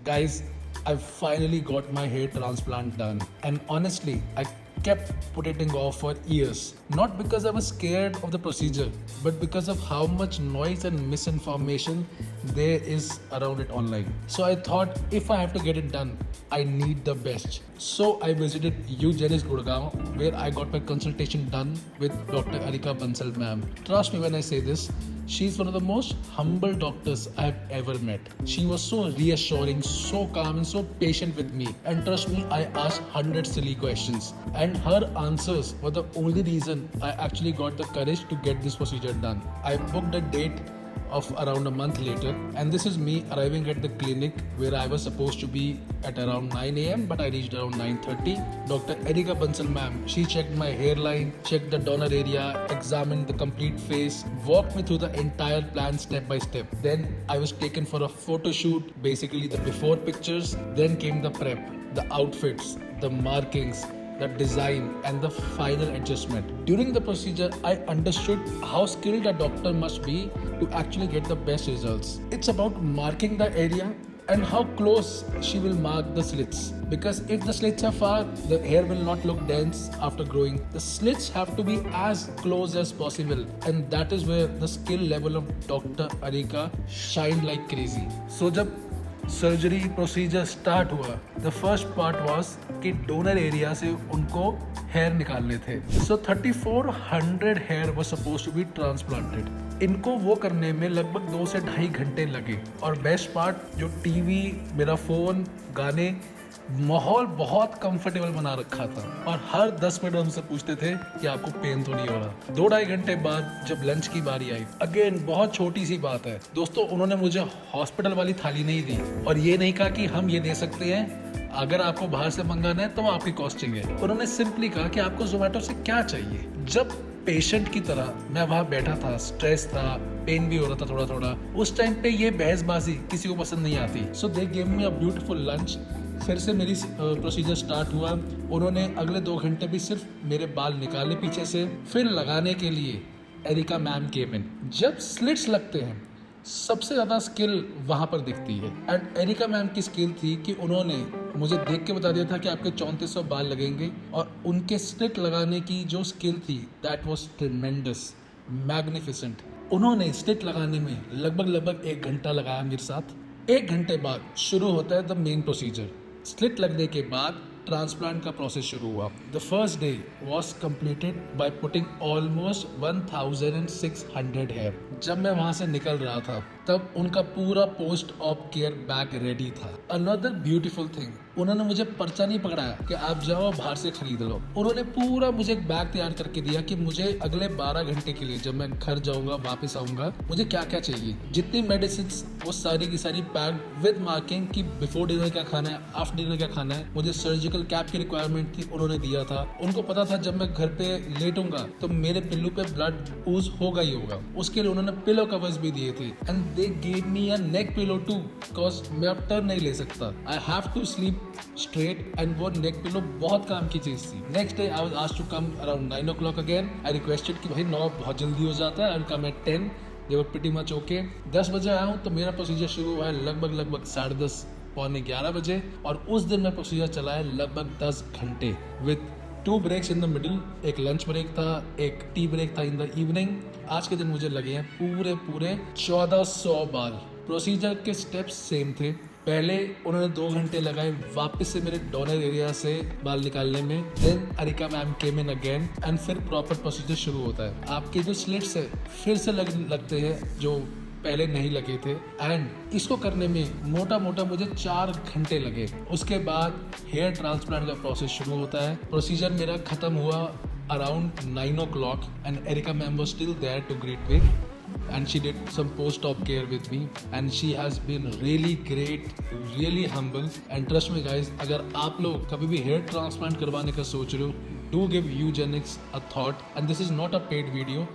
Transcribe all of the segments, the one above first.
Guys, I finally got my hair transplant done, and honestly, I kept putting it off for years. Not because I was scared of the procedure, but because of how much noise and misinformation there is around it online. So I thought if I have to get it done, I need the best. So I visited Eugenics Gurgaon, where I got my consultation done with Dr. Arika Bansal ma'am. Trust me when I say this, she's one of the most humble doctors I've ever met. She was so reassuring, so calm, and so patient with me. And trust me, I asked 100 silly questions. And her answers were the only reason I actually got the courage to get this procedure done. I booked a date of around a month later, and this is me arriving at the clinic where I was supposed to be at around 9 a.m. but I reached around 9:30. Dr. Erika Bansal ma'am, she checked my hairline, checked the donor area, examined the complete face, walked me through the entire plan step by step. Then I was taken for a photo shoot, basically the before pictures. Then came the prep, the outfits, the markings, the design, and the final adjustment. During the procedure, I understood how skilled a doctor must be to actually get the best results. It's about marking the area and how close she will mark the slits. Because if the slits are far, the hair will not look dense after growing. The slits have to be as close as possible, and that is where the skill level of Dr. Arika shined like crazy. So जब surgery procedure start हुआ, the first part was कि donor area से उनको hair निकालने थे. So 3400 hair was suppose to be transplanted. इनको वो करने में लगभग 2 से ढाई घंटे लगे. और बेस्ट पार्ट, जो टीवी, मेरा फ़ोन, गाने, माहौल बहुत कंफर्टेबल बना रखा था. और हर 10 मिनट हमसे पूछते थे कि आपको पेन तो नहीं हो रहा. 2-2.5 घंटे बाद जब लंच की बारी आई, अगेन बहुत छोटी सी बात है दोस्तों, उन्होंने मुझे हॉस्पिटल वाली थाली नहीं दी और ये नहीं कहा कि हम ये दे सकते हैं, अगर आपको बाहर से मंगाना है तो आपकी कॉस्टिंग है. उन्होंने सिंपली कहा कि आपको जोमेटो से क्या चाहिए. जब पेशेंट की तरह मैं वहाँ बैठा था, स्ट्रेस था, पेन भी हो रहा था थोड़ा थोड़ा, उस टाइम पे ये बहसबाजी किसी को पसंद नहीं आती. So they gave me a beautiful lunch. फिर से मेरी प्रोसीजर स्टार्ट हुआ. उन्होंने अगले 2 घंटे भी सिर्फ मेरे बाल निकाले पीछे से. फिर लगाने के लिए एरिका मैम केम इन. जब स्लिट्स लगते हैं, सबसे ज़्यादा स्किल वहाँ पर दिखती है. एंड एरिका मैम की स्किल थी कि उन्होंने मुझे देख के बता दिया था कि आपके 3400 बाल लगेंगे. और उनके स्लिट लगाने की जो स्किल थी, दैट वॉज ट्रिमेंडस, मैग्निफिसेंट. उन्होंने स्लिट लगाने में लगभग 1 घंटा लगाया मेरे साथ. 1 घंटे बाद शुरू होता है द मेन प्रोसीजर. स्लिट लगने के बाद ट्रांसप्लांट का प्रोसेस शुरू हुआ. The first day was completed by putting almost 1600 hair. जब मैं वहाँ से निकल रहा था, तब उनका पूरा post op care bag ready था. अनदर ब्यूटीफुल थिंग, उन्होंने मुझे पर्चा नहीं पकड़ाया कि आप जाओ बाहर से खरीद लो. उन्होंने पूरा मुझे एक बैग तैयार करके दिया कि मुझे अगले 12 घंटे के लिए, जब मैं घर जाऊंगा वापस आऊंगा, मुझे क्या क्या चाहिए. जितनी मेडिसिन, वो सारी की सारी पैक विद मार्किंग कि बिफोर डिनर क्या खाना है, आफ्टर डिनर क्या खाना है. मुझे सर्जिकल कैप की रिक्वायरमेंट थी, उन्होंने दिया था. उनको पता था जब मैं घर पे लेटूंगा तो मेरे पिल्लू पे ब्लड ऊज होगा ही होगा. उसके लिए उन्होंने पिलो कवर्स भी दिए थे. And they gave me a neck pillow too, because मैं अब टर्न नहीं ले सकता. I have to sleep straight. And वो नेक पिलो बहुत काम की चीज थी. Next day I was asked to come around 9 o'clock again. I requested कि भाई 9 बहुत जल्दी हो जाता है, I will come at 10. They were pretty much okay. 10 बजे आया हूँ तो मेरा प्रोसीजर शुरू हुआ है लगभग 10:30 पौने 11 बजे. और उस दिन मैं प्रोसीजर चला है लगभग 10 घंटे with 2 breaks in the middle. एक लंच ब्रेक था, एक टी ब्रेक था इन द इवनिंग. आज के दिन मुझे लगे हैं पूरे 1400 बाल. प्रोसीजर के स्टेप्स सेम थे. पहले उन्होंने 2 घंटे लगाए वापस से मेरे डोनर एरिया से बाल निकालने में. Then Arika ma'am came in again and फिर प्रॉपर प्रोसीजर शुरू होता है. आपके जो स्लिट्स है फिर से लगते हैं जो पहले नहीं लगे थे. एंड इसको करने में मोटा मुझे 4 घंटे लगे. उसके बाद हेयर ट्रांसप्लांट का प्रोसेस शुरू होता है. प्रोसीजर मेरा खत्म हुआ around 9 o'clock and Erika ma'am was still there to greet me, and she did some post-op care with me, and she has been really great, really humble. And trust me guys, अगर आप लोग कभी भी hair transplant करवाने का सोच रहे हो, do give Eugenics a thought. And this is not a paid video.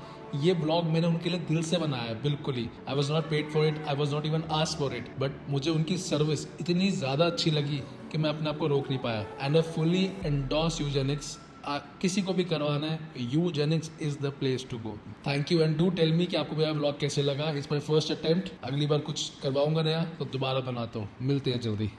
ये ब्लॉग मैंने उनके लिए दिल से बनाया है, बिल्कुल ही. I was not paid for it, I was not even asked for it, but मुझे उनकी सर्विस इतनी ज़्यादा अच्छी लगी कि मैं अपने आप को रोक नहीं पाया. And I fully endorse eugenics. किसी को भी करवाना है, eugenics is the place to go. Thank you and do tell me कि आपको मेरा ब्लॉग कैसे लगा। इट्स माई फर्स्ट अटेम्प्ट, अगली बार कुछ करवाऊंगा नया तो दोबारा बनाता हूँ। मिलते हैं जल्दी।